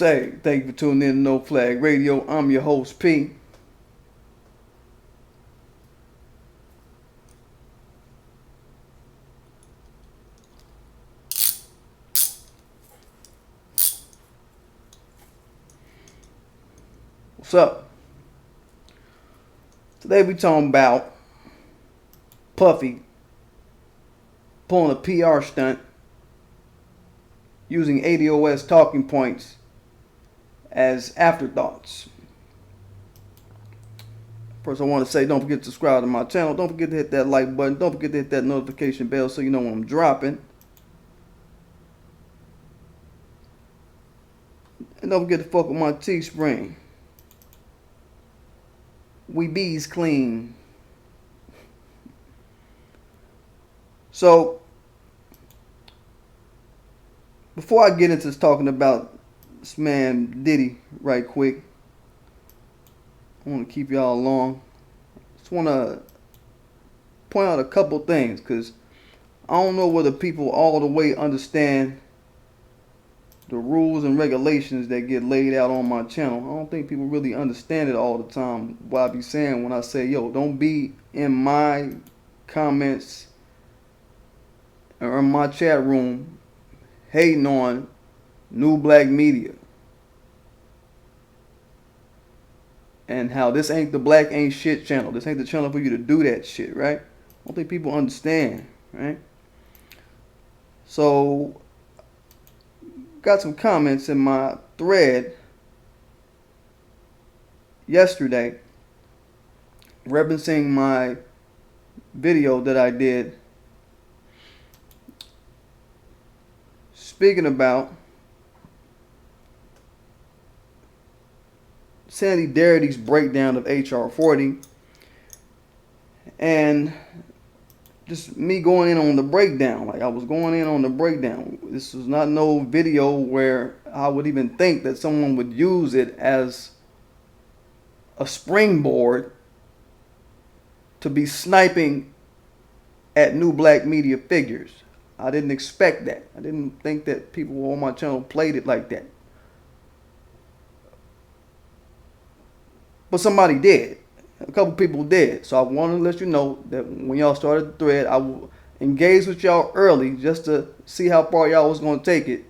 say? Thank you for tuning in to No Flag Radio. I'm your host, P. What's up? Today we talking about Puffy pulling a PR stunt using ADOS talking points as afterthoughts. First, I want to say, don't forget to subscribe to my channel. Don't forget to hit that like button. Don't forget to hit that notification bell so you know when I'm dropping. And don't forget to fuck with my Teespring. We bees clean. So, before I get into talking about this man Diddy right quick, I want to keep y'all along. Just want to point out a couple things, because I don't know whether people all the way understand the rules and regulations that get laid out on my channel. I don't think people really understand it all the time. What I be saying when I say, yo, don't be in my comments or in my chat room hating on New Black Media and how this ain't the Black Ain't Shit channel. This ain't the channel for you to do that shit, right? I don't think people understand, right? So, got some comments in my thread yesterday referencing my video that I did speaking about Sandy Darity's breakdown of HR 40 and just me going in on the breakdown. Like, I was going in on the breakdown. This was not no video where I would even think that someone would use it as a springboard to be sniping at New Black Media figures. I didn't expect that. I didn't think that people on my channel played it like that. But somebody did. A couple people did. So I wanted to let you know that when y'all started the thread, I will engage with y'all early just to see how far y'all was going to take it.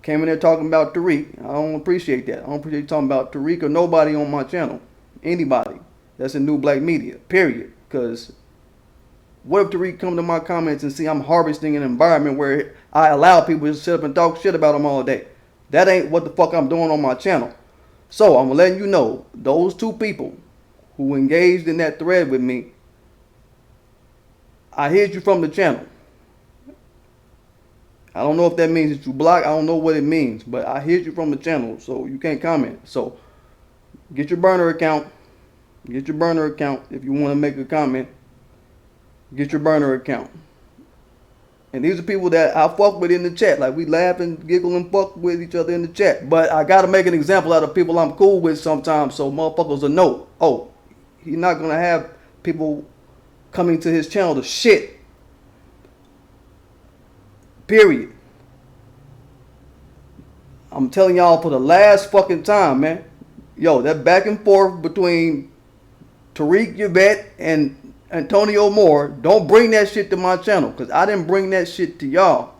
Came in there talking about Tariq. I don't appreciate that. I don't appreciate you talking about Tariq or nobody on my channel. Anybody that's in New Black Media, period. Because what if Tariq come to my comments and see I'm harvesting an environment where I allow people to sit up and talk shit about them all day? That ain't what the fuck I'm doing on my channel. So I'm letting you know, those two people who engaged in that thread with me, I hid you from the channel. I don't know if that means that you block. I don't know what it means, but I hid you from the channel, so you can't comment. So get your burner account. Get your burner account if you want to make a comment. Get your burner account. And these are people that I fuck with in the chat. Like, we laugh and giggle and fuck with each other in the chat. But I got to make an example out of people I'm cool with sometimes so motherfuckers will know, oh, he's not going to have people coming to his channel to shit. Period. I'm telling y'all for the last fucking time, man. Yo, that back and forth between Tariq Yvette and Antonio Moore, don't bring that shit to my channel, because I didn't bring that shit to y'all.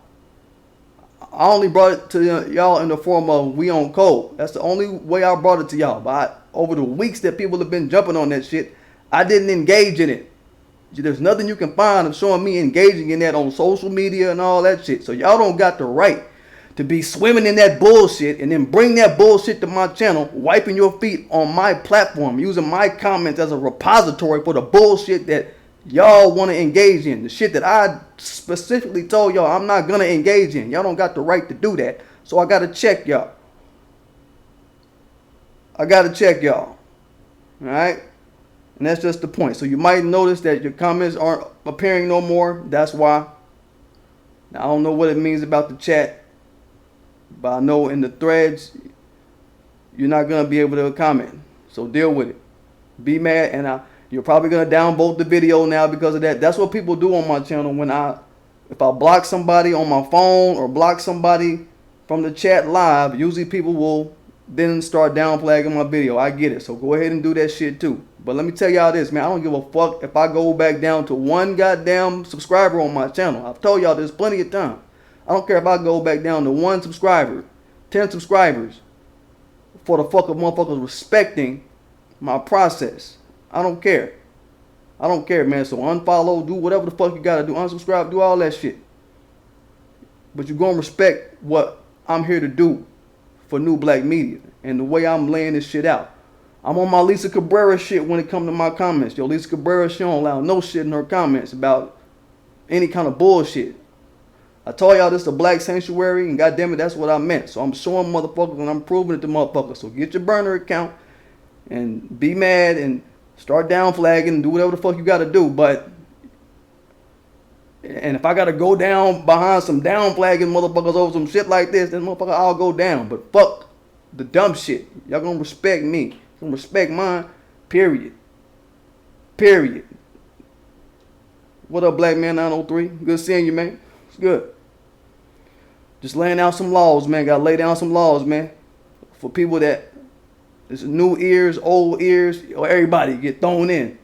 I only brought it to y'all in the form of we on code. That's the only way I brought it to y'all. But over the weeks that people have been jumping on that shit, I didn't engage in it. There's nothing you can find of showing me engaging in that on social media and all that shit. So y'all don't got the right to be swimming in that bullshit and then bring that bullshit to my channel, wiping your feet on my platform, using my comments as a repository for the bullshit that y'all want to engage in. The shit that I specifically told y'all I'm not going to engage in. Y'all don't got the right to do that. So I got to check y'all. I got to check y'all. Alright? And that's just the point. So you might notice that your comments aren't appearing no more. That's why. Now, I don't know what it means about the chat, but I know in the threads, you're not going to be able to comment. So deal with it. Be mad, and you're probably going to downvote the video now because of that. That's what people do on my channel when if I block somebody on my phone or block somebody from the chat live, usually people will then start downplaying my video. I get it. So go ahead and do that shit too. But let me tell y'all this, man. I don't give a fuck if I go back down to one goddamn subscriber on my channel. I've told y'all this plenty of time. I don't care if I go back down to 1 subscriber, 10 subscribers, for the fuck of motherfuckers respecting my process. I don't care. I don't care, man. So unfollow, do whatever the fuck you gotta do. Unsubscribe, do all that shit. But you're gonna respect what I'm here to do for New Black Media and the way I'm laying this shit out. I'm on my Lisa Cabrera shit when it comes to my comments. Yo, Lisa Cabrera, she don't allow no shit in her comments about any kind of bullshit. I told y'all this is a black sanctuary, and goddamn it, that's what I meant. So I'm showing motherfuckers and I'm proving it to motherfuckers. So get your burner account and be mad and start down flagging and do whatever the fuck you gotta do. And if I gotta go down behind some down flagging motherfuckers over some shit like this, then motherfucker, I'll go down. But fuck the dumb shit. Y'all gonna respect me. You gonna respect mine. Period. Period. What up, Black Man 903? Good seeing you, man. It's good. Just laying out some laws, man. Gotta lay down some laws, man. For people that it's new ears, old ears, or everybody get thrown in.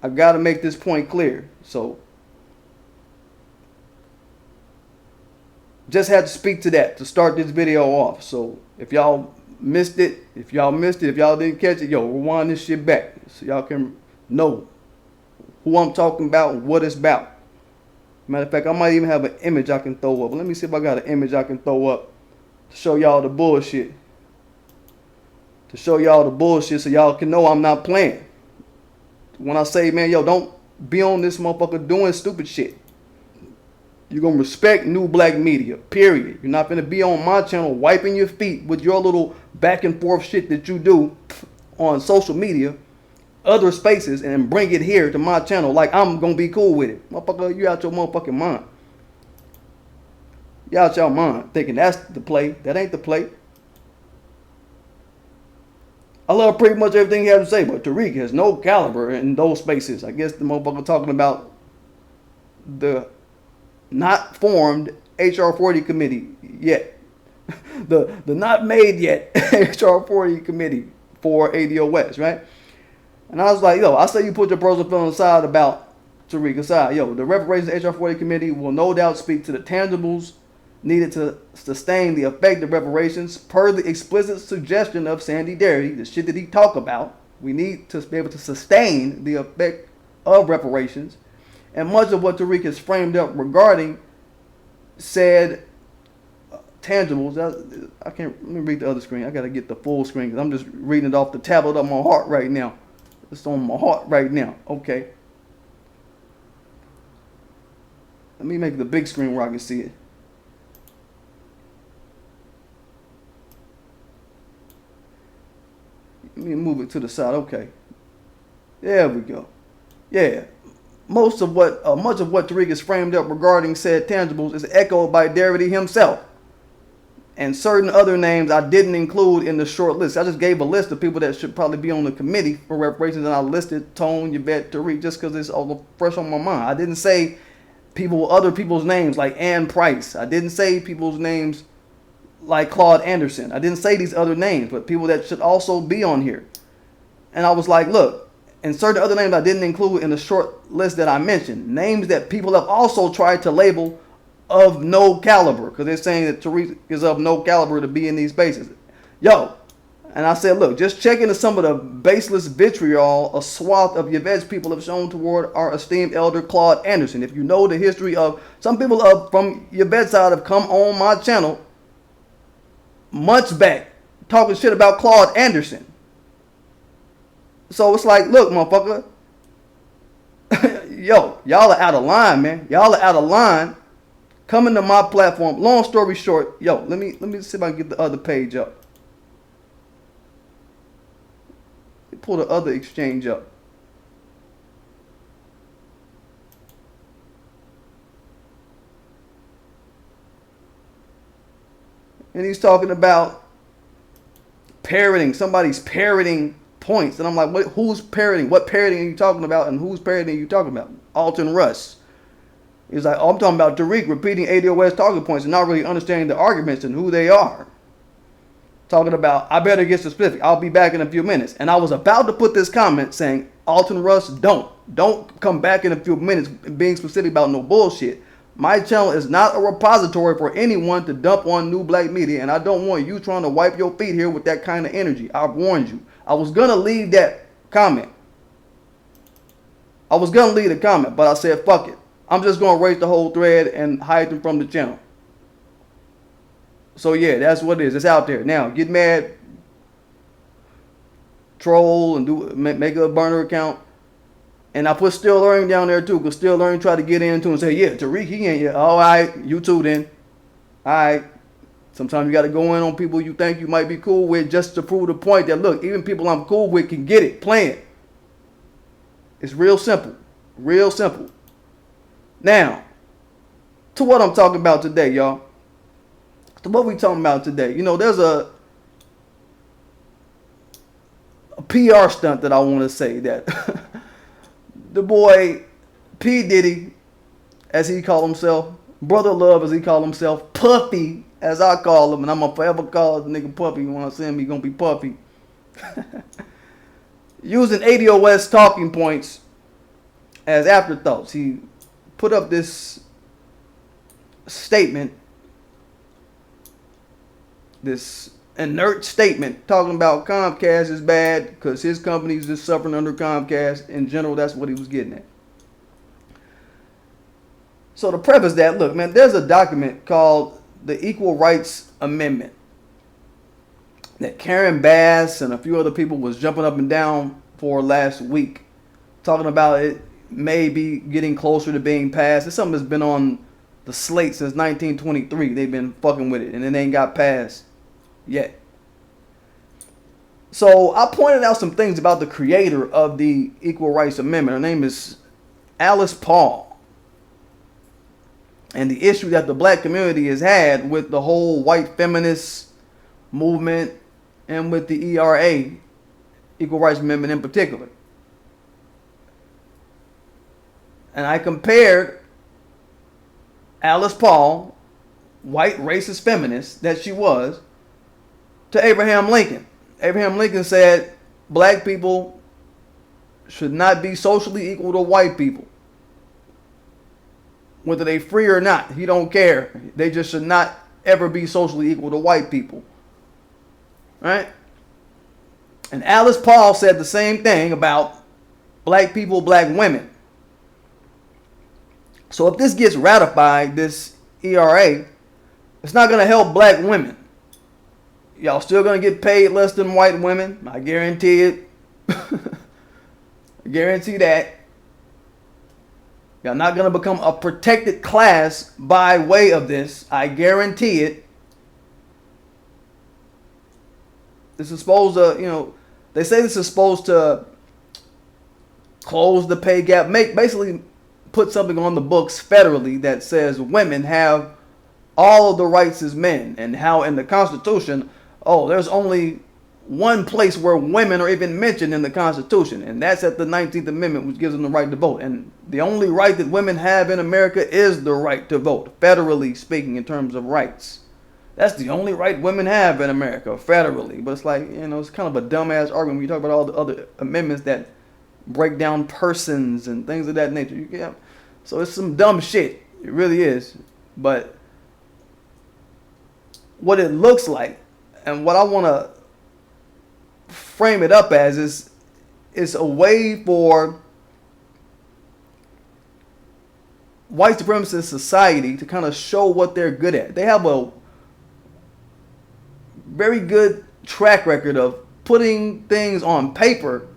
I gotta make this point clear. So just had to speak to that to start this video off. So if y'all missed it, if y'all didn't catch it, yo, rewind this shit back so y'all can know who I'm talking about and what it's about. Matter of fact, I might even have an image I can throw up. Let me see if I got an image I can throw up to show y'all the bullshit. To show y'all the bullshit so y'all can know I'm not playing. When I say, man, yo, don't be on this motherfucker doing stupid shit. You're going to respect New Black Media, period. You're not going to be on my channel wiping your feet with your little back and forth shit that you do on social media, other spaces, and bring it here to my channel like I'm going to be cool with it. Motherfucker, you out your motherfucking mind. You out your mind thinking that's the play. That ain't the play. I love pretty much everything he has to say, but Tariq has no caliber in those spaces. I guess the motherfucker talking about the not formed HR 40 committee yet. the not made yet HR 40 committee for ADOS, right? And I was like, yo, I say you put your personal feelings aside about Tariq aside. Yo, the reparations HR 40 committee will no doubt speak to the tangibles needed to sustain the effective reparations per the explicit suggestion of Sandy Derry, the shit that he talk about. We need to be able to sustain the effect of reparations. And much of what Tariq has framed up regarding said tangibles, I can't, let me read the other screen. I got to get the full screen because I'm just reading it off the tablet of my heart right now. It's on my heart right now. Okay. Let me make the big screen where I can see it. Let me move it to the side. Okay. There we go. Yeah. Much of what Tariq has framed up regarding said tangibles is echoed by Darity himself. And certain other names I didn't include in the short list. I just gave a list of people that should probably be on the committee for reparations, and I listed Tone, Yvette, Tariq, just because it's all fresh on my mind. I didn't say other people's names like Ann Price. I didn't say people's names like Claude Anderson. I didn't say these other names, but people that should also be on here. And I was like, look, and certain other names I didn't include in the short list that I mentioned. Names that people have also tried to label of no caliber, because they're saying that Tariq is of no caliber to be in these spaces. Yo, and I said, look, just check into some of the baseless vitriol a swath of Yvette's people have shown toward our esteemed elder Claude Anderson. If you know the history of some people from Yvette's side have come on my channel months back talking shit about Claude Anderson. So it's like, look, motherfucker, yo, y'all are out of line, man. Y'all are out of line. Coming to my platform. Long story short, yo, let me see if I can get the other page up. Pull the other exchange up. And he's talking about parroting. Somebody's parroting points. And I'm like, who's parroting? What parroting are you talking about? And whose parroting are you talking about? Alton Russ. He's like, oh, I'm talking about Tariq repeating ADOS talking points and not really understanding the arguments and who they are. Talking about, I better get specific. I'll be back in a few minutes. And I was about to put this comment saying, Alton Russ, don't come back in a few minutes being specific about no bullshit. My channel is not a repository for anyone to dump on new black media, and I don't want you trying to wipe your feet here with that kind of energy. I've warned you. I was going to leave that comment. I was going to leave the comment, but I said, fuck it. I'm just going to erase the whole thread and hide them from the channel. So yeah, that's what it is. It's out there. Now, get mad, troll, and make a burner account. And I put Still Learning down there too, because Still Learning tried to get into and say, yeah, Tariq, he ain't yet. All right, you too then. All right. Sometimes you got to go in on people you think you might be cool with just to prove the point that, look, even people I'm cool with can get it, playing. It's real simple. Real simple. Now, to what I'm talking about today, y'all. To what we talking about today. You know, there's a PR stunt that I want to say that the boy P. Diddy, as he called himself, Brother Love, as he called himself, Puffy, as I call him, and I'm going to forever call this nigga Puffy. When I see him, he going to be Puffy. Using ADOS talking points as afterthoughts. He put up this statement, this inert statement, talking about Comcast is bad because his company is just suffering under Comcast. In general, that's what he was getting at. So to preface that, look, man, there's a document called the Equal Rights Amendment that Karen Bass and a few other people was jumping up and down for last week, talking about it may be getting closer to being passed. It's something that's been on the slate since 1923. They've been fucking with it, and it ain't got passed yet. So I pointed out some things about the creator of the Equal Rights Amendment. Her name is Alice Paul. And the issue that the black community has had with the whole white feminist movement and with the ERA, Equal Rights Amendment in particular. And I compared Alice Paul, white racist feminist that she was, to Abraham Lincoln. Abraham Lincoln said black people should not be socially equal to white people. Whether they free or not, he don't care. They just should not ever be socially equal to white people. Right? And Alice Paul said the same thing about black people, black women. So if this gets ratified, this ERA, it's not going to help black women. Y'all still going to get paid less than white women. I guarantee it. I guarantee that. Y'all not going to become a protected class by way of this. I guarantee it. This is supposed to, you know, they say this is supposed to close the pay gap. Basically put something on the books federally that says women have all of the rights as men. And how in the Constitution, there's only one place where women are even mentioned in the Constitution, and that's at the 19th Amendment, which gives them the right to vote. And the only right that women have in America is the right to vote, federally speaking, in terms of rights. That's the only right women have in America, federally. But it's like, you know, it's kind of a dumbass argument when you talk about all the other amendments that break down persons and things of that nature. So it's some dumb shit. It really is. But what it looks like, and what I want to frame it up as, is a way for white supremacist society to kind of show what they're good at. They have a very good track record of putting things on paper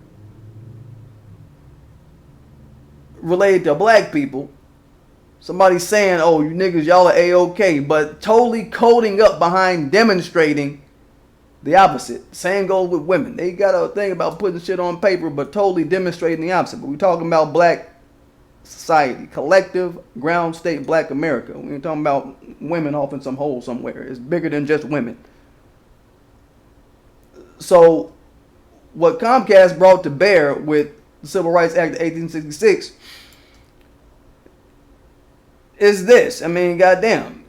related to black people. Somebody saying, oh, you niggas, y'all are A-OK, but totally coding up behind demonstrating the opposite. Same goes with women. They got a thing about putting shit on paper, but totally demonstrating the opposite. But we're talking about black society, collective, ground state black America. We ain't talking about women off in some hole somewhere. It's bigger than just women. So what Comcast brought to bear with the Civil Rights Act of 1866 is this. I mean, goddamn.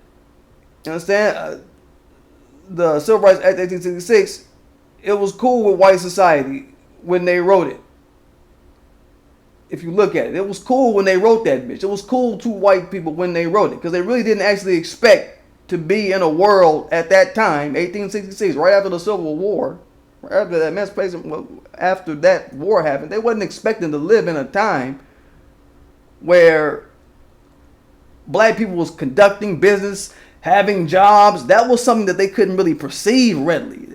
You understand? The Civil Rights Act 1866, it was cool with white society when they wrote it. If you look at it, it was cool when they wrote that bitch. It was cool to white people when they wrote it, because they really didn't actually expect to be in a world at that time, 1866, right after the Civil War, right after that emancipation, after that war happened. They wasn't expecting to live in a time where black people was conducting business, having jobs. That was something that they couldn't really perceive readily.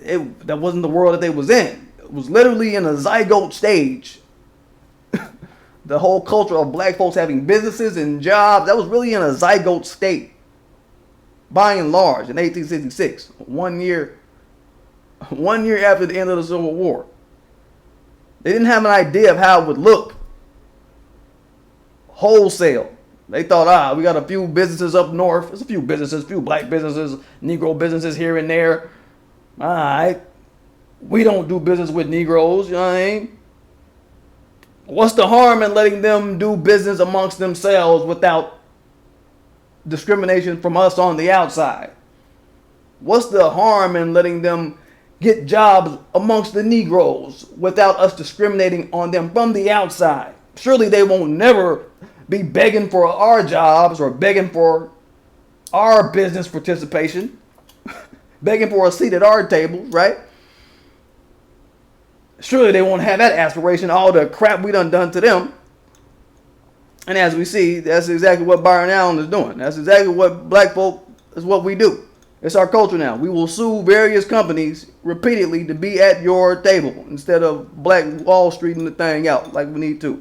That wasn't the world that they was in. It was literally in a zygote stage. The whole culture of black folks having businesses and jobs, that was really in a zygote state, by and large, in 1866. 1 year after the end of the Civil War. They didn't have an idea of how it would look wholesale. They thought, we got a few businesses up north. There's a few businesses, few black businesses, Negro businesses here and there. All right. We don't do business with Negroes, you know what I mean? What's the harm in letting them do business amongst themselves without discrimination from us on the outside? What's the harm in letting them get jobs amongst the Negroes without us discriminating on them from the outside? Surely they won't never be begging for our jobs or begging for our business participation, begging for a seat at our table, right? Surely they won't have that aspiration, all the crap we done to them. And as we see, that's exactly what Byron Allen is doing. That's exactly what black folk, is what we do. It's our culture now. We will sue various companies repeatedly to be at your table instead of Black Wall Street and the thing out like we need to.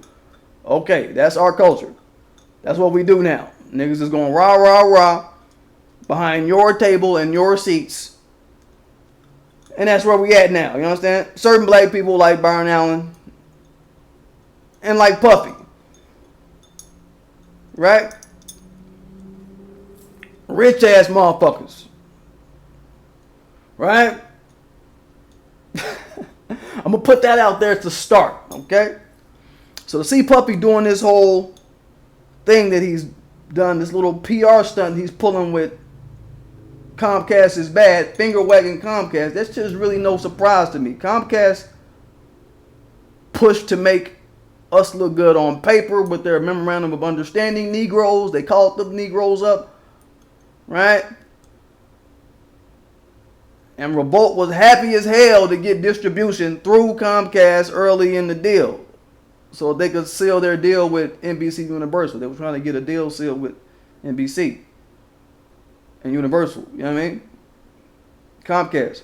Okay, that's our culture. That's what we do now. Niggas is going rah, rah, rah behind your table and your seats. And that's where we at now. You understand? Certain black people like Byron Allen and like Puffy. Right? Rich ass motherfuckers. Right? I'm going to put that out there to start. Okay? So to see Puffy doing this whole thing that he's done, this little PR stunt he's pulling with Comcast is bad, finger wagging Comcast, that's just really no surprise to me. Comcast pushed to make us look good on paper with their memorandum of understanding. Negroes, they called them Negroes up, right? And Revolt was happy as hell to get distribution through Comcast early in the deal, so they could seal their deal with NBC Universal. They were trying to get a deal sealed with NBC and Universal, you know what I mean? Comcast.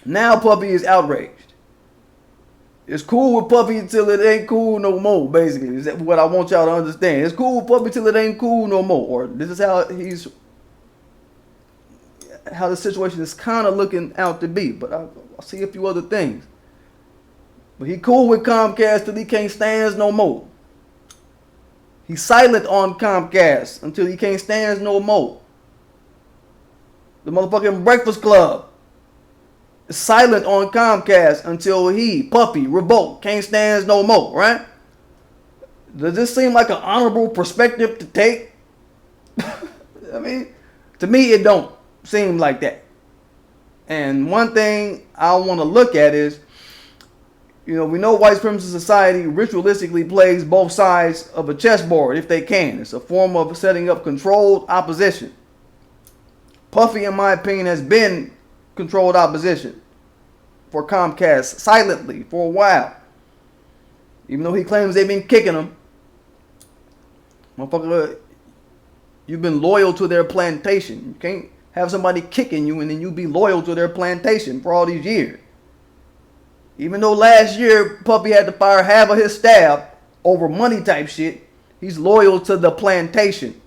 Now Puffy is outraged. It's cool with Puffy until it ain't cool no more, basically. Is that what I want y'all to understand? It's cool with Puffy till it ain't cool no more. Or this is how the situation is kind of looking out to be. But I'll see a few other things. But he cool with Comcast till he can't stand no more. He's silent on Comcast until he can't stand no more. The motherfucking Breakfast Club is silent on Comcast until he, Puffy, Revolt, can't stand no more, right? Does this seem like an honorable perspective to take? I mean, to me, it don't seem like that. And one thing I want to look at is, you know, we know white supremacist society ritualistically plays both sides of a chessboard if they can. It's a form of setting up controlled opposition. Puffy, in my opinion, has been controlled opposition for Comcast silently for a while. Even though he claims they've been kicking him. Motherfucker, you've been loyal to their plantation. You can't have somebody kicking you and then you be loyal to their plantation for all these years. Even though last year Puffy had to fire half of his staff over money type shit, he's loyal to the plantation.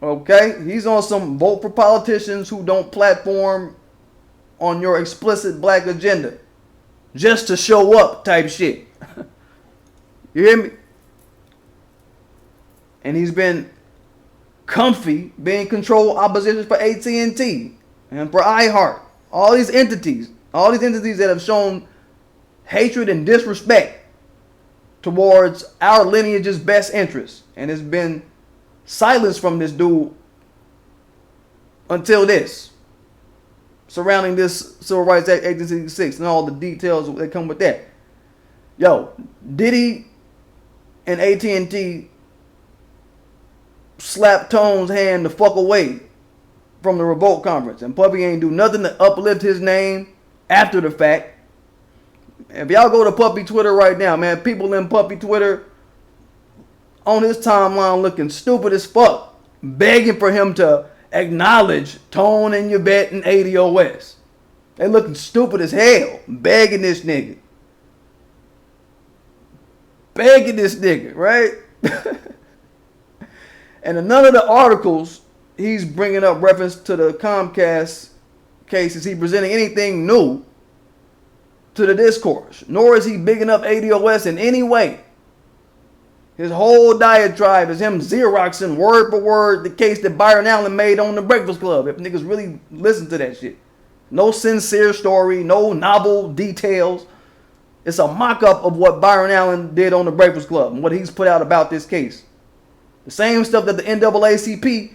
Okay? He's on some vote for politicians who don't platform on your explicit black agenda just to show up type shit. You hear me? And he's been comfy being controlled opposition for AT&T and for iHeart. All these entities that have shown hatred and disrespect towards our lineage's best interests And it's been silence from this dude until this. Surrounding this Civil Rights Act 1866 and all the details that come with that. Yo, Diddy and AT&T slapped Tone's hand the fuck away from the Revolt conference. And Puffy ain't do nothing to uplift his name after the fact. If y'all go to Puffy Twitter right now, man, people in Puffy Twitter on his timeline looking stupid as fuck, begging for him to acknowledge Tone and Yvette and ADOS. They looking stupid as hell, begging this nigga. Begging this nigga, right? And in none of the articles he's bringing up reference to the Comcast case is he presenting anything new to the discourse, nor is he bigging up ADOS in any way. His whole diatribe is him Xeroxing word for word the case that Byron Allen made on the Breakfast Club. If niggas really listen to that shit. No sincere story, no novel details. It's a mock-up of what Byron Allen did on the Breakfast Club and what he's put out about this case. The same stuff that the NAACP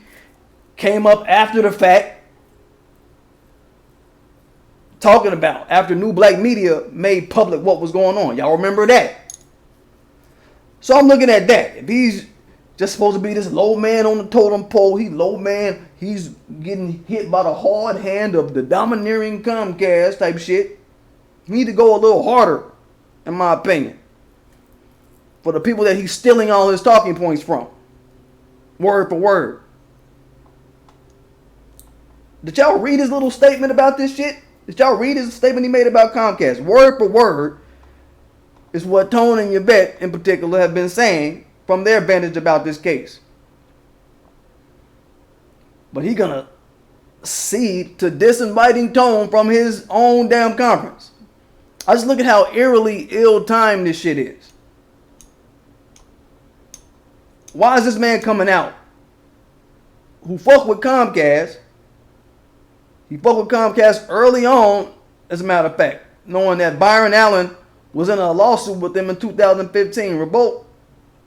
came up after the fact talking about, after New Black Media made public what was going on. Y'all remember that? So I'm looking at that. If he's just supposed to be this low man on the totem pole, he's low man, he's getting hit by the hard hand of the domineering Comcast type shit. He need to go a little harder, in my opinion, for the people that he's stealing all his talking points from. Word for word. Did y'all read his little statement about this shit? Did y'all read his statement he made about Comcast? Word for word is what Tone and Yvette in particular have been saying from their vantage about this case. But he gonna cede to disinviting Tone from his own damn conference. I just look at how eerily ill-timed this shit is. Why is this man coming out who fucked with Comcast? He fucked with Comcast early on, as a matter of fact, knowing that Byron Allen was in a lawsuit with them in 2015. Revolt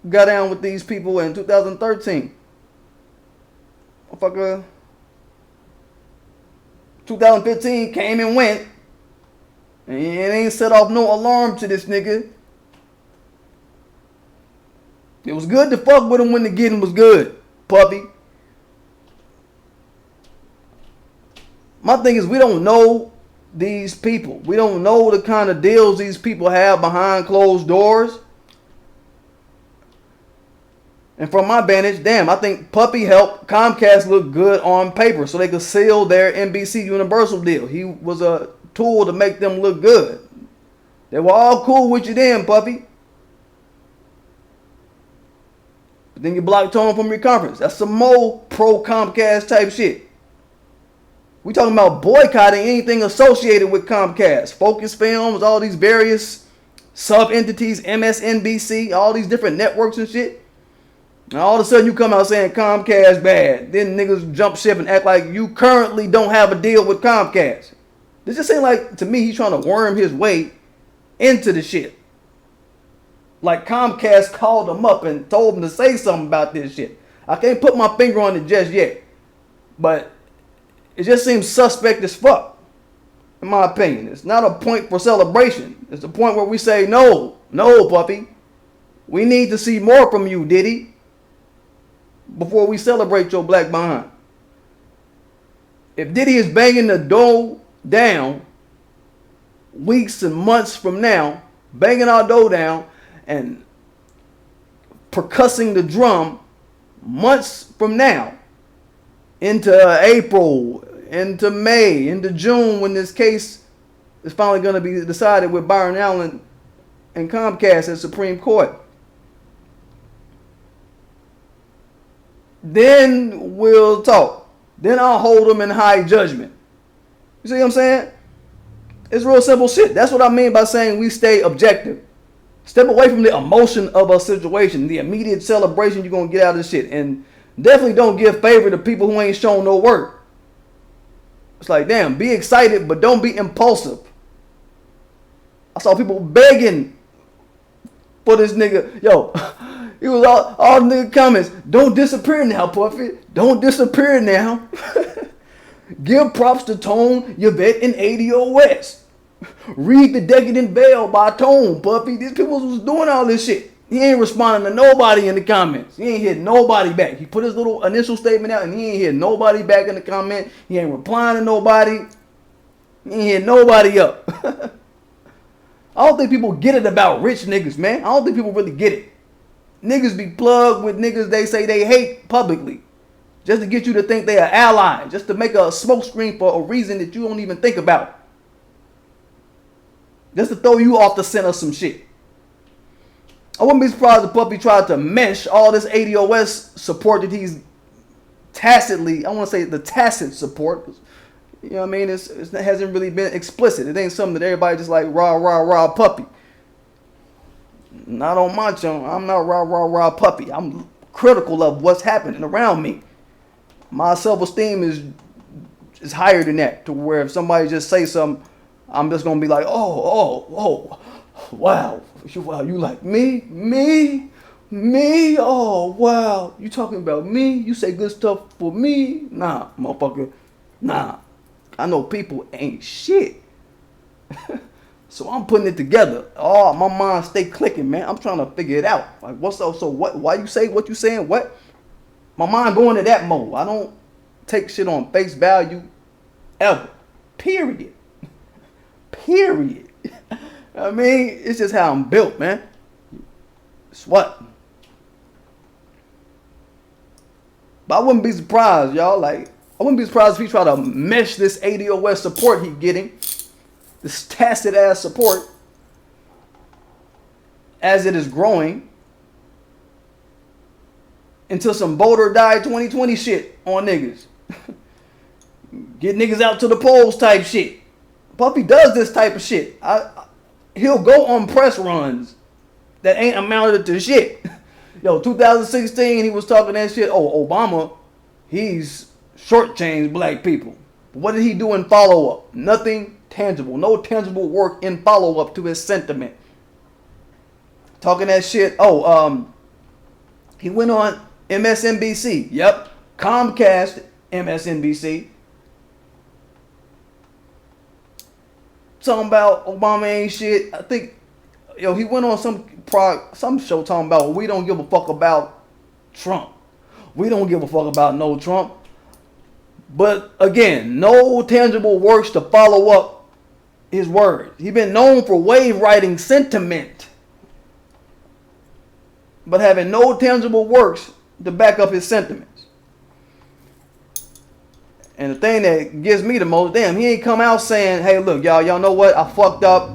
got down with these people in 2013. Motherfucker. 2015 came and went. And it ain't set off no alarm to this nigga. It was good to fuck with him when the getting was good, puppy. My thing is, we don't know these people. We don't know the kind of deals these people have behind closed doors. And from my vantage, damn, I think Puffy helped Comcast look good on paper so they could seal their NBC Universal deal. He was a tool to make them look good. They were all cool with you then, Puffy. But then you block Tone from your conference. That's some more pro-Comcast type shit. We talking about boycotting anything associated with Comcast. Focus Films, all these various sub-entities, MSNBC, all these different networks and shit. And all of a sudden you come out saying Comcast bad. Then niggas jump ship and act like you currently don't have a deal with Comcast. This just seems like, to me, he's trying to worm his way into the shit. Like Comcast called him up and told him to say something about this shit. I can't put my finger on it just yet. But it just seems suspect as fuck, in my opinion. It's not a point for celebration. It's a point where we say, no, Puffy. We need to see more from you, Diddy, before we celebrate your black behind. If Diddy is banging the door down weeks and months from now, banging our door down and percussing the drum months from now, into April, into May, into June, when this case is finally going to be decided with Byron Allen and Comcast at Supreme Court. Then we'll talk. Then I'll hold them in high judgment. You see what I'm saying? It's real simple shit. That's what I mean by saying we stay objective. Step away from the emotion of a situation, the immediate celebration you're going to get out of this shit. And definitely don't give favor to people who ain't shown no work. It's like, damn, be excited, but don't be impulsive. I saw people begging for this nigga. Yo, He was all nigga comments. Don't disappear now, Puffy. Don't disappear now. Give props to Tone, Yvette, and ADOS. Read The Decadent Veil by Tone, Puffy. These people was doing all this shit. He ain't responding to nobody in the comments. He ain't hit nobody back. He put his little initial statement out and he ain't hit nobody back in the comment. He ain't replying to nobody. He ain't hit nobody up. I don't think people get it about rich niggas, man. I don't think people really get it. Niggas be plugged with niggas they say they hate publicly. Just to get you to think they are allies. Just to make a smokescreen for a reason that you don't even think about. Just to throw you off the center of some shit. I wouldn't be surprised if Puffy tried to mesh all this ADOS support that he's tacitly, I want to say the tacit support. You know what I mean? It hasn't really been explicit. It ain't something that everybody just like rah, rah, rah, Puppy. Not on my channel. I'm not rah, rah, rah, Puppy. I'm critical of what's happening around me. My self-esteem is higher than that, to where if somebody just say something, I'm just going to be like, oh, wow. Wow, you like me? Oh, wow. You talking about me? You say good stuff for me? Nah, motherfucker. Nah. I know people ain't shit. So I'm putting it together. Oh, my mind stay clicking, man. I'm trying to figure it out. Like, what's up? So what? Why you say what you saying? What? My mind going to that mode. I don't take shit on face value ever. Period. Period. I mean, it's just how I'm built, man. It's what? But I wouldn't be surprised, y'all. Like, I wouldn't be surprised if he try to mesh this ADOS support he getting, this tacit ass support, as it is growing, into some bold or die 2020 shit on niggas. Get niggas out to the polls type shit. Puffy does this type of shit. He'll go on press runs that ain't amounted to shit. Yo, 2016, he was talking that shit. Oh, Obama, he's shortchanged black people. But what did he do in follow-up? Nothing tangible. No tangible work in follow-up to his sentiment. Talking that shit. He went on MSNBC. Yep. Comcast, MSNBC. Talking about Obama ain't shit. I think, he went on some show talking about we don't give a fuck about Trump. We don't give a fuck about no Trump. But again, no tangible works to follow up his words. He been known for wave writing sentiment, but having no tangible works to back up his sentiments. And the thing that gives me the most, damn, he ain't come out saying, hey, look, y'all know what? I fucked up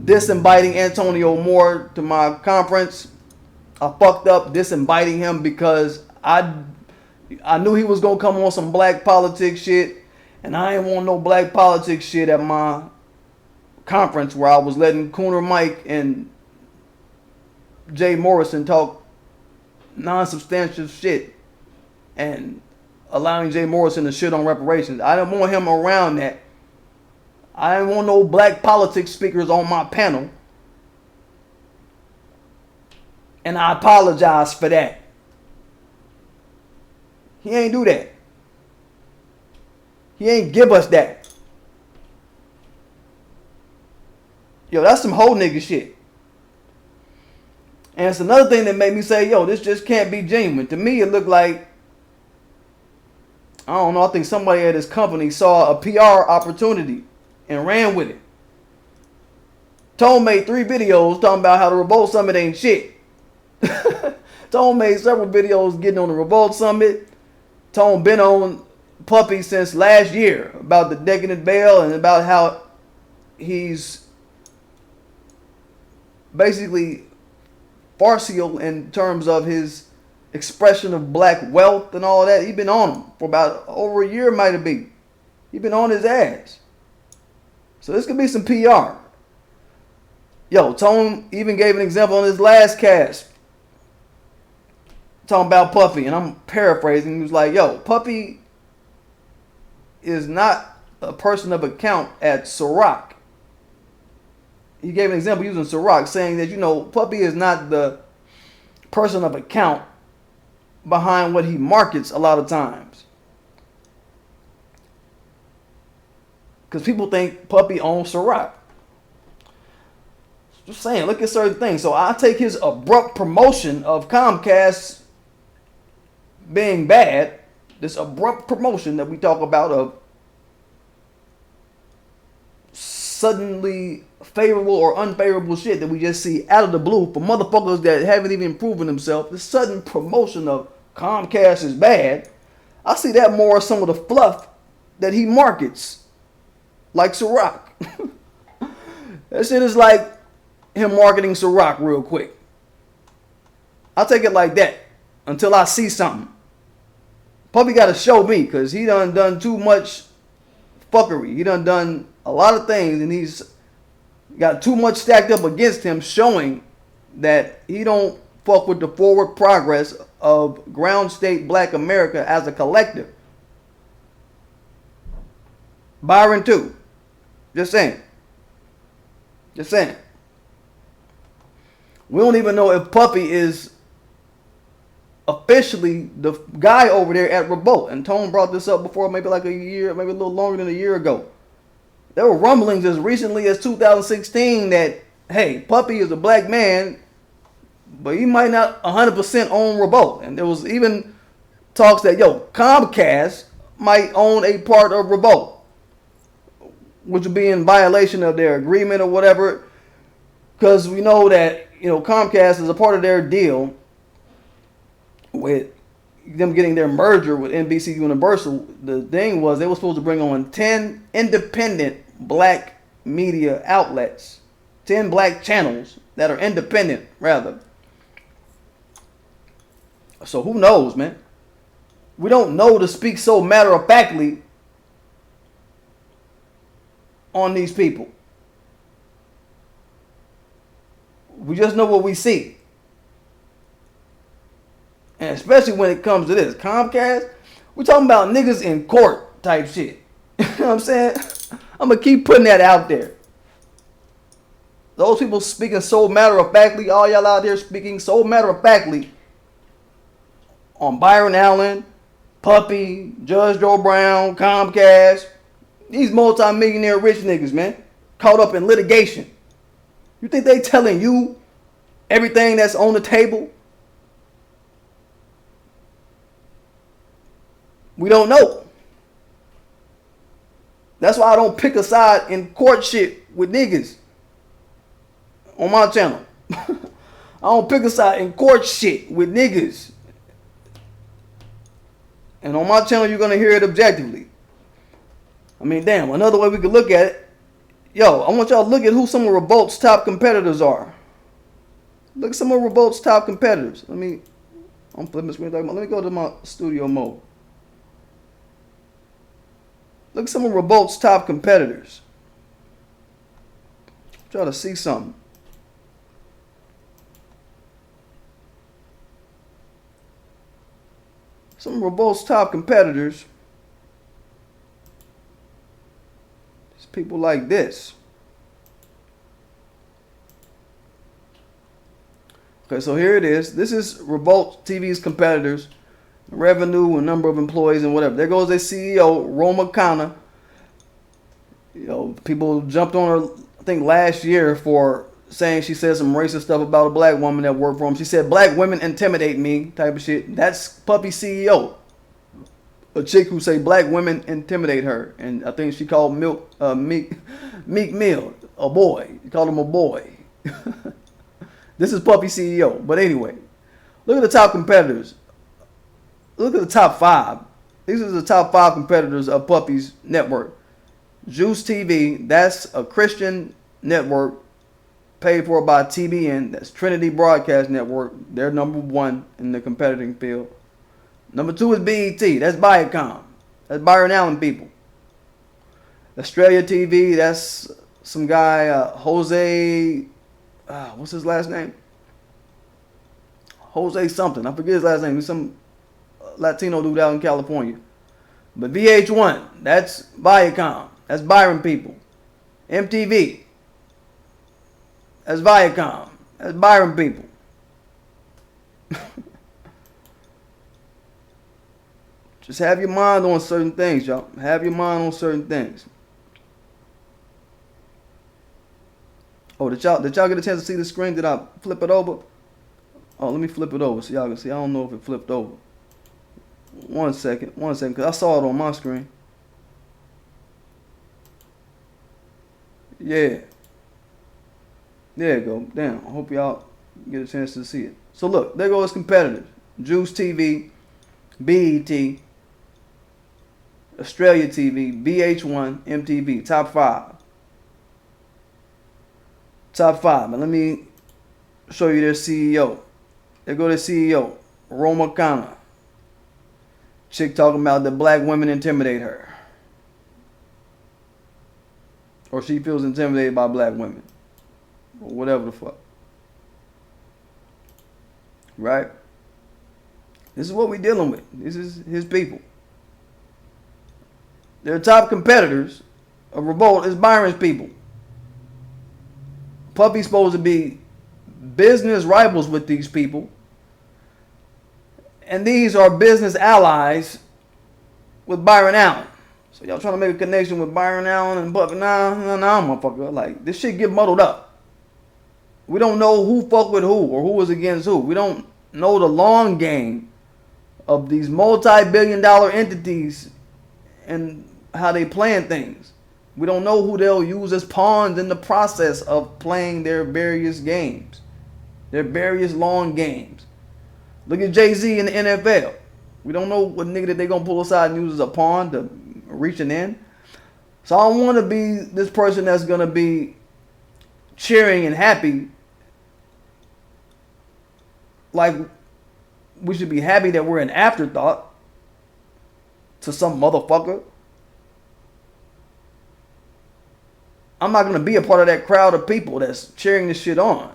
disinviting Antonio Moore to my conference. I fucked up disinviting him because I knew he was going to come on some black politics shit. And I ain't want no black politics shit at my conference where I was letting Cooner Mike and Jay Morrison talk non-substantial shit and allowing Jay Morrison to shit on reparations. I didn't want him around that. I didn't want no black politics speakers on my panel. And I apologize for that. He ain't do that. He ain't give us that. Yo, that's some whole nigga shit. And it's another thing that made me say, yo, this just can't be genuine. To me, it looked like, I don't know, I think somebody at his company saw a PR opportunity and ran with it. Tone made 3 videos talking about how the Revolt Summit ain't shit. Tone made several videos getting on the Revolt Summit. Tone been on Puffy since last year about the decadent veil and about how he's basically farcical in terms of his expression of black wealth and all that. He been on him for about over a year, might have been. He been on his ass. So this could be some PR. Yo, Tone even gave an example on his last cast, talking about Puffy, and I'm paraphrasing. He was like, yo, Puffy is not a person of account at Ciroc. He gave an example using Ciroc, saying that, Puffy is not the person of account behind what he markets a lot of times. Because people think Puffy owns Tariq. Just saying, look at certain things. So I take his abrupt promotion of Comcast being bad, this abrupt promotion that we talk about of suddenly favorable or unfavorable shit that we just see out of the blue for motherfuckers that haven't even proven themselves. The sudden promotion of Comcast is bad. I see that more as some of the fluff that he markets, like Tariq. That shit is like him marketing Tariq real quick. I'll take it like that until I see something. Puffy got to show me, because he done too much fuckery. He done a lot of things, and he's got too much stacked up against him, showing that he don't fuck with the forward progress of ground state black America as a collective. Byron too. Just saying. Just saying. We don't even know if Puffy is officially the guy over there at Revolt. And Tone brought this up before, maybe like a year, maybe a little longer than a year ago. There were rumblings as recently as 2016 that, hey, Puffy is a black man, but he might not 100% own Revolt. And there was even talks that, Comcast might own a part of Revolt, which would be in violation of their agreement or whatever. Because we know that, Comcast is a part of their deal with them getting their merger with NBC Universal. The thing was they were supposed to bring on 10 independent black media outlets, 10 black channels that are independent, rather. So who knows, man? We don't know to speak so matter-of-factly on these people. We just know what we see. And especially when it comes to this Comcast, we're talking about niggas in court type shit. You know what I'm saying? I'm going to keep putting that out there. Those people speaking so matter-of-factly, all y'all out there speaking so matter-of-factly on Byron Allen, Puffy, Judge Joe Brown, Comcast. These multi-millionaire rich niggas, man, caught up in litigation. You think they telling you everything that's on the table? We don't know. That's why I don't pick a side in court shit with niggas on my channel. I don't pick a side in court shit with niggas. And on my channel, you're going to hear it objectively. I mean, damn, another way we could look at it. I want y'all to look at who some of Revolt's top competitors are. Look at some of Revolt's top competitors. I'm flipping the screen. Let me go to my studio mode. Look at some of Revolt's top competitors. Try to see something. Some of Revolt's top competitors. It's people like this. Okay, so here it is. This is Revolt TV's competitors. Revenue and number of employees and whatever. There goes their CEO, Roma Kana. People jumped on her, I think, last year for saying she said some racist stuff about a black woman that worked for him. She said black women intimidate me type of shit. That's Puffy CEO. A chick who say black women intimidate her. And I think she called Meek Mill a boy. She called him a boy. This is Puffy CEO. But anyway, look at the top competitors. Look at the top 5. These are the top 5 competitors of Puffy's network. Juice TV, that's a Christian network paid for by TBN. That's Trinity Broadcast Network. They're number 1 in the competing field. Number 2 is BET. That's Viacom. That's Byron Allen people. Australia TV, that's some guy, Jose, what's his last name? Jose something. I forget his last name. He's some Latino dude out in California. But VH1, that's Viacom. That's Byron people. MTV, that's Viacom. That's Byron people. Just have your mind on certain things, y'all. Have your mind on certain things. Oh, did y'all get a chance to see the screen? Did I flip it over? Oh, let me flip it over so y'all can see. I don't know if it flipped over. One second, because I saw it on my screen. Yeah. There you go. Damn. I hope y'all get a chance to see it. So look, there go his competitors. Juice TV, BET, Australia TV, VH1, MTV. Top 5. Top 5. And let me show you their CEO. There go their CEO, Roma Khanna. Chick talking about that black women intimidate her. Or she feels intimidated by black women. Or whatever the fuck. Right? This is what we're dealing with. This is his people. Their top competitors of Revolt is Byron's people. Puffy's supposed to be business rivals with these people. And these are business allies with Byron Allen. So y'all trying to make a connection with Byron Allen and Puffy? Nah, motherfucker. Like, this shit get muddled up. We don't know who fuck with who or who is against who. We don't know the long game of these multi-billion-dollar entities and how they plan things. We don't know who they'll use as pawns in the process of playing their various games. Their various long games. Look at Jay-Z in the NFL. We don't know what nigga that they gonna pull aside and use as a pawn to reach an end. So I don't want to be this person that's gonna be cheering and happy. Like we should be happy that we're an afterthought to some motherfucker. I'm not gonna be a part of that crowd of people that's cheering this shit on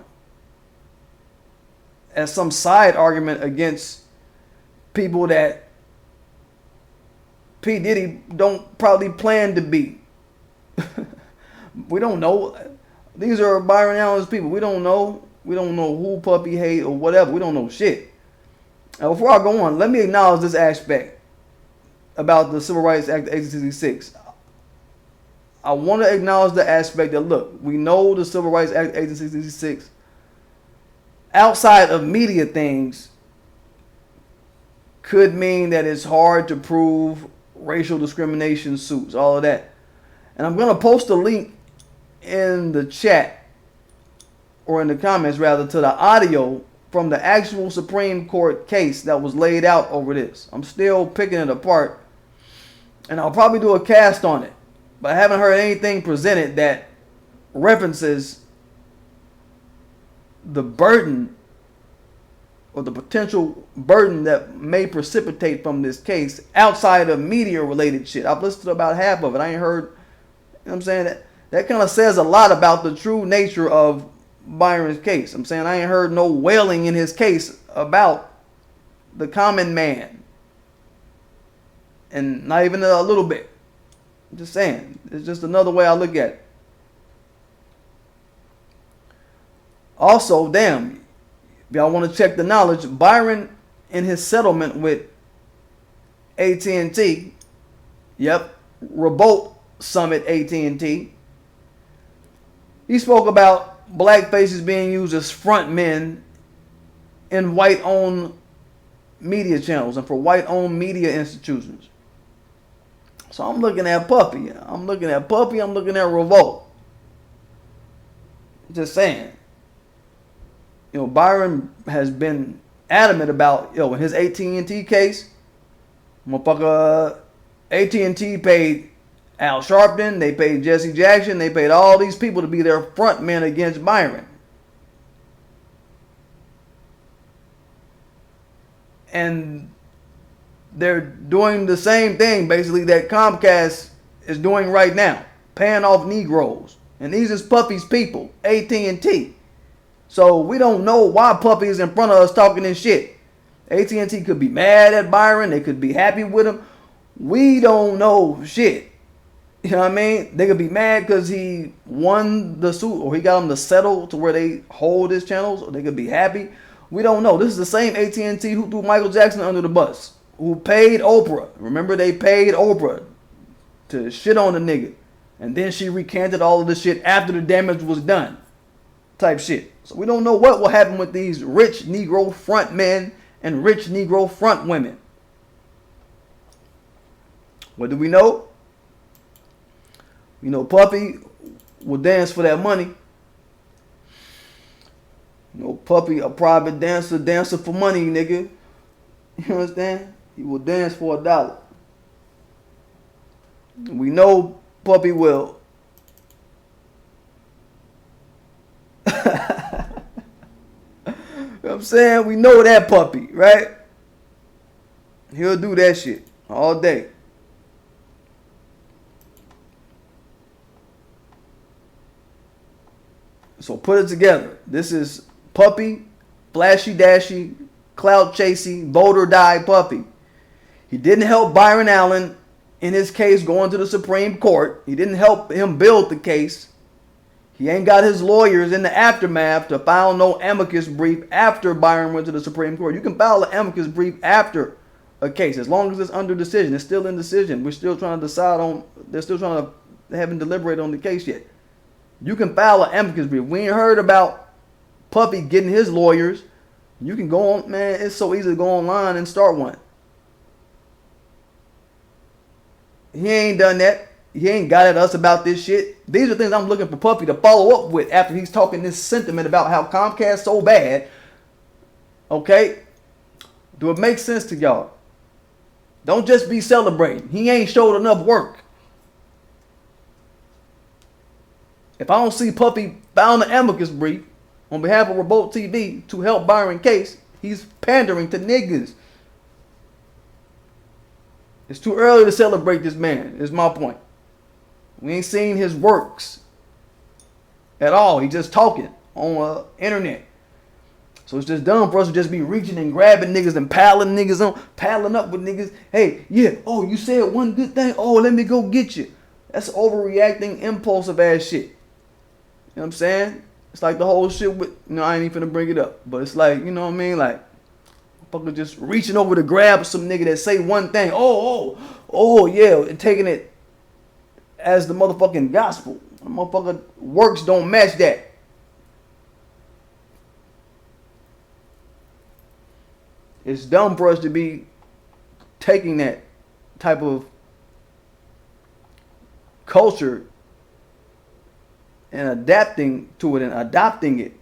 as some side argument against people that P. Diddy don't probably plan to be. We don't know. These are Byron Allen's people. We don't know. We don't know who Puffy hate or whatever. We don't know shit. Now, before I go on, let me acknowledge this aspect about the Civil Rights Act of 1866. I want to acknowledge the aspect that, look, we know the Civil Rights Act of 1866 outside of media things could mean that it's hard to prove racial discrimination suits, all of that. And I'm going to post a link in the chat, or in the comments rather, to the audio from the actual Supreme Court case that was laid out over this. I'm still picking it apart, and I'll probably do a cast on it. But I haven't heard anything presented that references the burden or the potential burden that may precipitate from this case outside of media related shit. I've listened to about half of it. I ain't heard, you know what I'm saying? That kind of says a lot about the true nature of Byron's case. I'm saying I ain't heard no wailing in his case about the common man. And not even a little bit. I'm just saying. It's just another way I look at it. Also, damn, if y'all want to check the knowledge, Byron in his settlement with AT&T, yep, Revolt Summit AT&T, he spoke about black faces being used as front men in white-owned media channels and for white-owned media institutions. So I'm looking at Puffy. I'm looking at Revolt. Just saying. You know, Byron has been adamant about, in his AT&T case, motherfucker, AT&T paid Al Sharpton, they paid Jesse Jackson, they paid all these people to be their front men against Byron. And they're doing the same thing, basically, that Comcast is doing right now, paying off Negroes. And these is Puffy's people, AT&T. So we don't know why Puffy is in front of us talking this shit. AT&T could be mad at Byron. They could be happy with him. We don't know shit. You know what I mean? They could be mad because he won the suit or he got them to settle to where they hold his channels. Or they could be happy. We don't know. This is the same AT&T who threw Michael Jackson under the bus, who paid Oprah. Remember, they paid Oprah to shit on the nigga. And then she recanted all of the shit after the damage was done. Type shit. So we don't know what will happen with these rich Negro front men and rich Negro front women. What do we know? You know, Puffy will dance for that money. You know, Puffy, a private dancer for money, nigga. You understand? He will dance for $1. We know Puffy will. You know what I'm saying? We know that Puffy, right? He'll do that shit all day. So put it together. This is Puffy, flashy dashy, clout chasing, vote or die Puffy. He didn't help Byron Allen in his case going to the Supreme Court. He didn't help him build the case. He ain't got his lawyers in the aftermath to file no amicus brief after Byron went to the Supreme Court. You can file an amicus brief after a case as long as it's under decision. It's still in decision. We're still trying to decide on, they're still trying to, they haven't deliberated on the case yet. You can file an amicus brief. We ain't heard about Puffy getting his lawyers. You can go on, man, it's so easy to go online and start one. He ain't done that. He ain't got at us about this shit. These are things I'm looking for Puffy to follow up with after he's talking this sentiment about how Comcast so bad. Okay? Do it make sense to y'all? Don't just be celebrating. He ain't showed enough work. If I don't see Puffy file an amicus brief on behalf of Revolt TV to help Byron case, he's pandering to niggas. It's too early to celebrate this man, is my point. We ain't seen his works at all. He just talking on internet. So it's just dumb for us to just be reaching and grabbing niggas and piling up with niggas. Hey, yeah, oh, you said one good thing. Oh, let me go get you. That's overreacting, impulsive ass shit. You know what I'm saying? It's like the whole shit with, I ain't even finna bring it up. But it's like, you know what I mean? Like, fucking just reaching over to grab some nigga that say one thing. Oh, yeah. And taking it as the motherfucking gospel. The motherfucking works don't match that. It's dumb for us to be taking that type of culture and adapting to it and adopting it.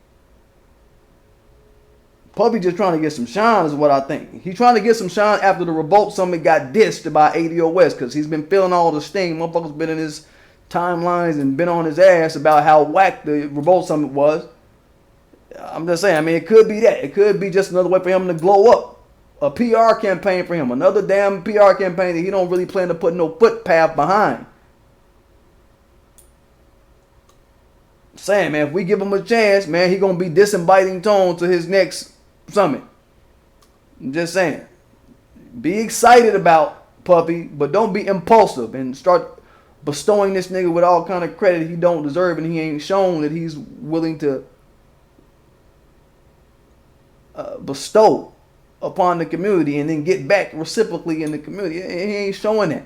Puffy just trying to get some shine is what I think. He's trying to get some shine after the Revolt Summit got dissed by ADOS because he's been feeling all the steam. Motherfuckers been in his timelines and been on his ass about how whack the Revolt Summit was. I'm just saying, I mean, it could be that. It could be just another way for him to glow up. A PR campaign for him. Another damn PR campaign that he don't really plan to put no footpath behind. Saying, man, if we give him a chance, man, he gonna be disinviting tone to his next summit. I'm just saying. Be excited about Puffy, but don't be impulsive and start bestowing this nigga with all kind of credit he don't deserve, and he ain't shown that he's willing to bestow upon the community and then get back reciprocally in the community. He ain't showing that.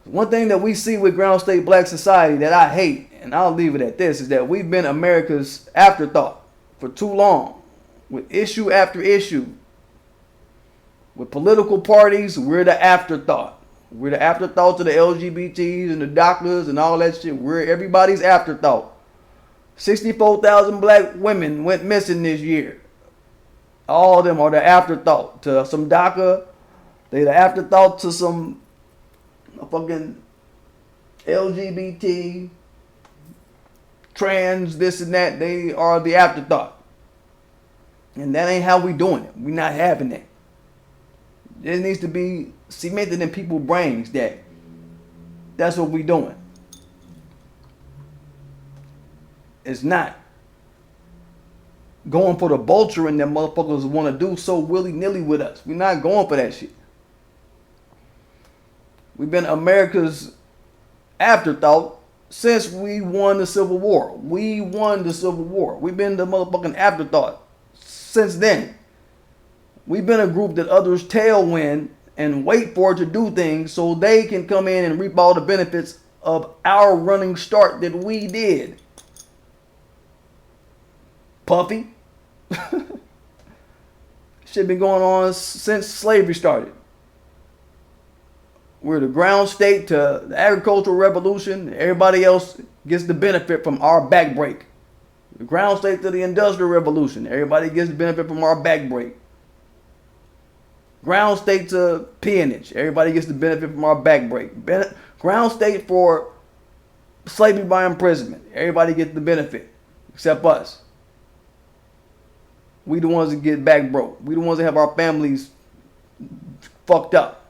One thing that we see with ground state black society that I hate, and I'll leave it at this, is that we've been America's afterthought for too long. With issue after issue. With political parties, we're the afterthought. We're the afterthought to the LGBTs and the doctors and all that shit. We're everybody's afterthought. 64,000 black women went missing this year. All of them are the afterthought to some DACA. They the afterthought to some fucking LGBT, trans, this and that. They are the afterthought. And that ain't how we doing it. We not having that. It needs to be cemented in people's brains that that's what we doing. It's not going for the vulturing that motherfuckers want to do so willy-nilly with us. We're not going for that shit. We've been America's afterthought since we won the Civil War. We won the Civil War. We've been the motherfucking afterthought since then. We've been a group that others tailwind and wait for to do things so they can come in and reap all the benefits of our running start that we did. Puffy. Shit been going on since slavery started. We're the ground state to the agricultural revolution. Everybody else gets the benefit from our back break. The ground state to the industrial revolution. Everybody gets the benefit from our back break. Ground state to peonage. Everybody gets the benefit from our back break. Ground state for slavery by imprisonment. Everybody gets the benefit except us. We the ones that get back broke. We the ones that have our families fucked up,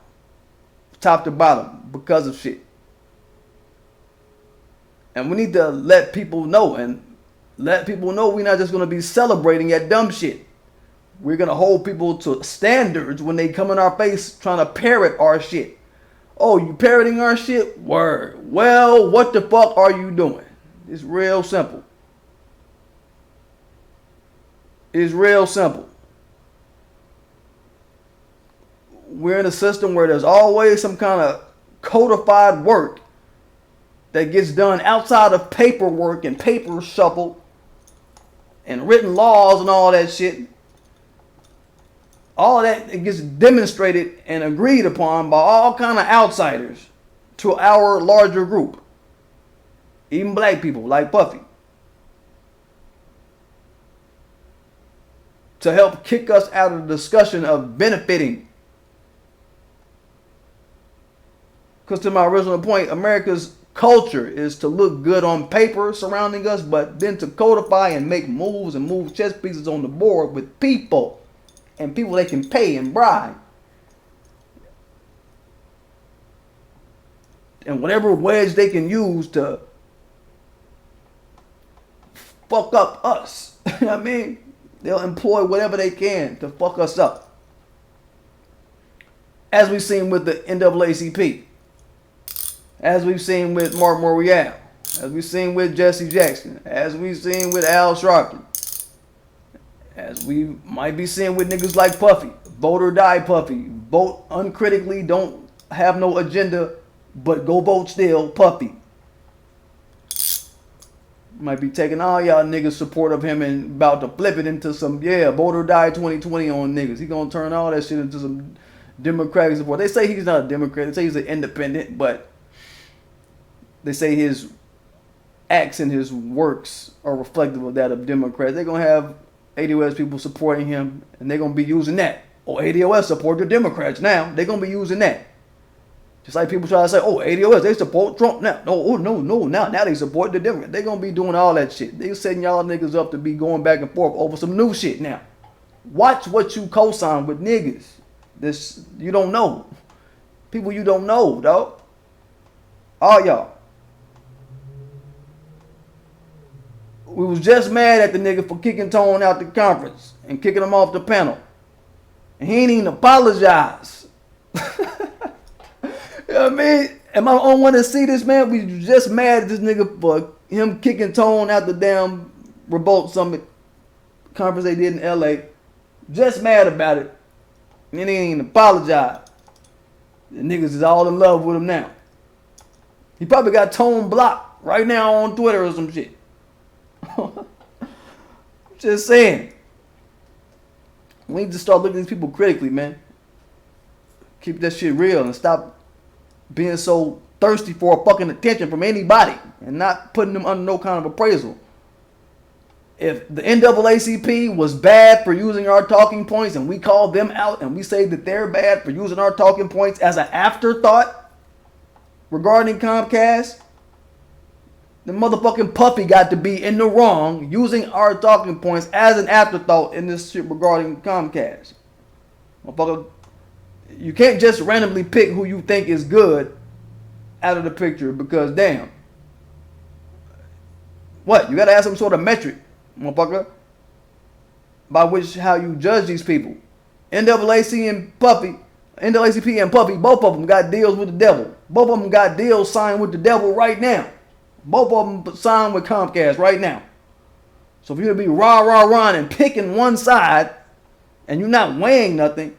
top to bottom, because of shit. And we need to let people know, and let people know we're not just going to be celebrating that dumb shit. We're going to hold people to standards when they come in our face trying to parrot our shit. Oh, you parroting our shit? Word. Well, what the fuck are you doing? It's real simple. It's real simple. We're in a system where there's always some kind of codified work that gets done outside of paperwork and paper shuffle and written laws and all that shit. All that, it gets demonstrated and agreed upon by all kind of outsiders to our larger group. Even black people like Puffy. To help kick us out of the discussion of benefiting. Because to my original point, America's culture is to look good on paper surrounding us, but then to codify and make moves and move chess pieces on the board with people. And people they can pay and bribe. And whatever wedge they can use to fuck up us. You know what I mean? They'll employ whatever they can to fuck us up. As we've seen with the NAACP. As we've seen with Mark Morial. As we've seen with Jesse Jackson. As we've seen with Al Sharpton. As we might be seeing with niggas like Puffy. Vote or die Puffy. Vote uncritically. Don't have no agenda. But go vote still Puffy. Might be taking all y'all niggas support of him and about to flip it into some, vote or die 2020 on niggas. He gonna turn all that shit into some Democratic support. They say he's not a Democrat. They say he's an independent. But they say his acts and his works are reflective of that of Democrats. They're gonna have ADOS people supporting him, and they're going to be using that. Oh, ADOS support the Democrats now. They're going to be using that. Just like people try to say, oh, ADOS, they support Trump now. No, now they support the Democrats. They're going to be doing all that shit. They're setting y'all niggas up to be going back and forth over some new shit now. Watch what you co-sign with niggas. This, you don't know. People you don't know, dog. All y'all. We was just mad at the nigga for kicking Tone out the conference and kicking him off the panel. And he ain't even apologize. You know what I mean? Am I the only one to see this, man? We was just mad at this nigga for him kicking Tone out the damn Revolt Summit conference they did in LA. Just mad about it. And he ain't even apologize. The niggas is all in love with him now. He probably got Tone blocked right now on Twitter or some shit. Just saying. We need to start looking at these people critically, man. Keep that shit real and stop being so thirsty for fucking attention from anybody and not putting them under no kind of appraisal. If the NAACP was bad for using our talking points and we call them out and we say that they're bad for using our talking points as an afterthought regarding Comcast, the motherfucking Puffy got to be in the wrong using our talking points as an afterthought in this shit regarding Comcast. Motherfucker, you can't just randomly pick who you think is good out of the picture because damn. What? You gotta have some sort of metric, motherfucker, by which how you judge these people. NAACP and Puffy, both of them got deals with the devil. Both of them got deals signed with the devil right now. Both of them signed with Comcast right now. So for you to be rah and picking one side and you're not weighing nothing,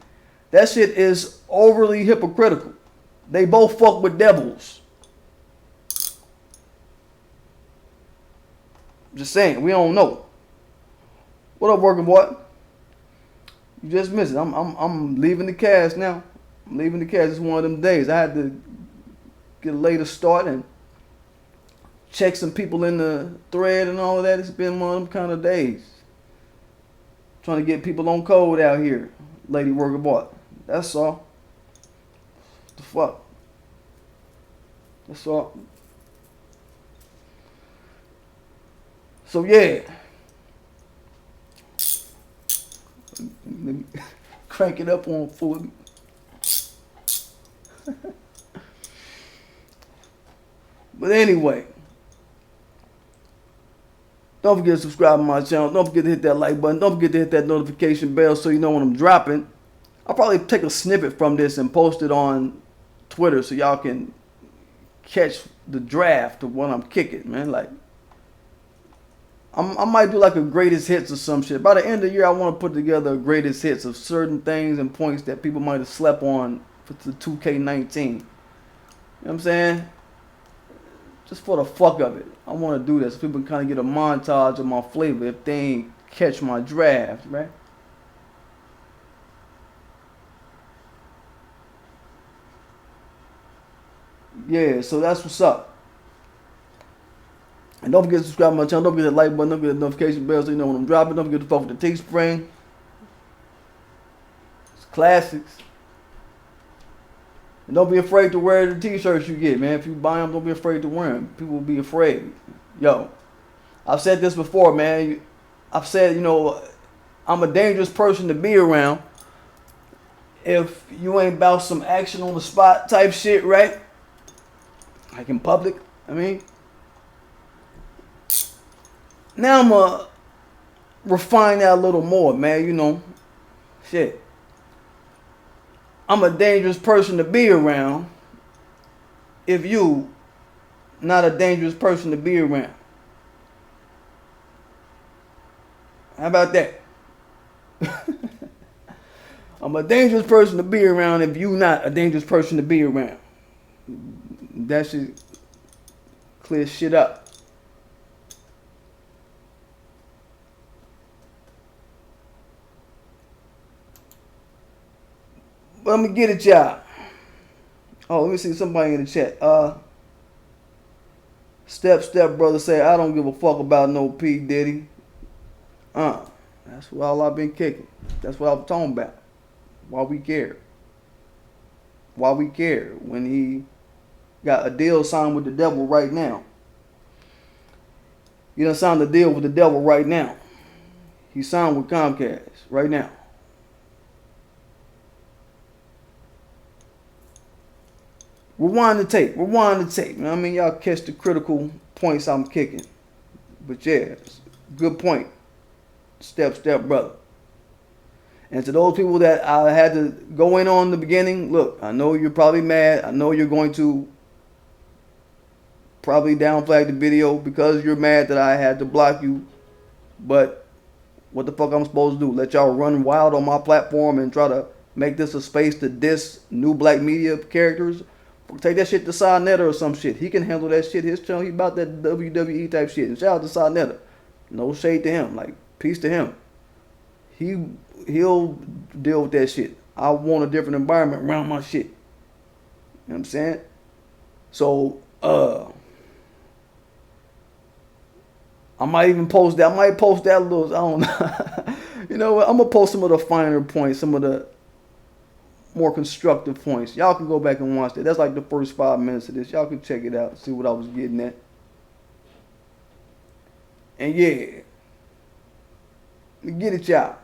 that shit is overly hypocritical. They both fuck with devils. Just saying, we don't know. What up, working boy? You just missed it. I'm leaving the cast now. I'm leaving the cast. It's one of them days. I had to get a later start and check some people in the thread and all of that. It's been one of them kind of days. Trying to get people on code out here, lady worker boy. That's all. What the fuck? That's all. So yeah. Let me crank it up on fully. But anyway, don't forget to subscribe to my channel. Don't forget to hit that like button. Don't forget to hit that notification bell so you know when I'm dropping. I'll probably take a snippet from this and post it on Twitter so y'all can catch the draft of what I'm kicking, man. Like, I might do like a greatest hits or some shit. By the end of the year, I want to put together a greatest hits of certain things and points that people might have slept on for the 2K19. You know what I'm saying? Just for the fuck of it. I want to do this so people can kind of get a montage of my flavor if they ain't catch my draft, right? Yeah, so that's what's up. And don't forget to subscribe to my channel. Don't forget the like button. Don't forget the notification bell so you know when I'm dropping. Don't forget to fuck with the Teespring. It's classics. And don't be afraid to wear the t-shirts you get, man. If you buy them, don't be afraid to wear them. People will be afraid. Yo, I've said this before, man. I've said, you know, I'm a dangerous person to be around if you ain't about some action on the spot type shit, right? Like in public, I mean. Now I'm going to refine that a little more, man, you know. Shit. I'm a dangerous person to be around if you not a dangerous person to be around. How about that? I'm a dangerous person to be around if you not a dangerous person to be around. That should clear shit up. But let me get it, y'all. Oh, let me see somebody in the chat. Step brother say, I don't give a fuck about no P. Diddy. That's what all I've been kicking. That's what I'm talking about. Why we care. Why we care when he got a deal signed with the devil right now. He done signed a deal with the devil right now. He signed with Comcast right now. Rewind the tape. Rewind the tape. You know what I mean? Y'all catch the critical points I'm kicking. But yeah, good point. Step brother. And to those people that I had to go in on the beginning, look, I know you're probably mad. I know you're going to probably downflag the video because you're mad that I had to block you. But what the fuck I'm supposed to do? Let y'all run wild on my platform and try to make this a space to diss new black media characters? Take that shit to Signee or some shit. He can handle that shit. His channel, he about that WWE type shit. And shout out to Signee. No shade to him. Like, peace to him. He'll deal with that shit. I want a different environment around my shit. You know what I'm saying? So, I might even post that. I might post that a little, I don't know. You know what? I'm going to post some of the finer points, some of the more constructive points. Y'all can go back and watch that. That's like the first 5 minutes of this. Y'all can check it out, see what I was getting at. And yeah, get it, y'all.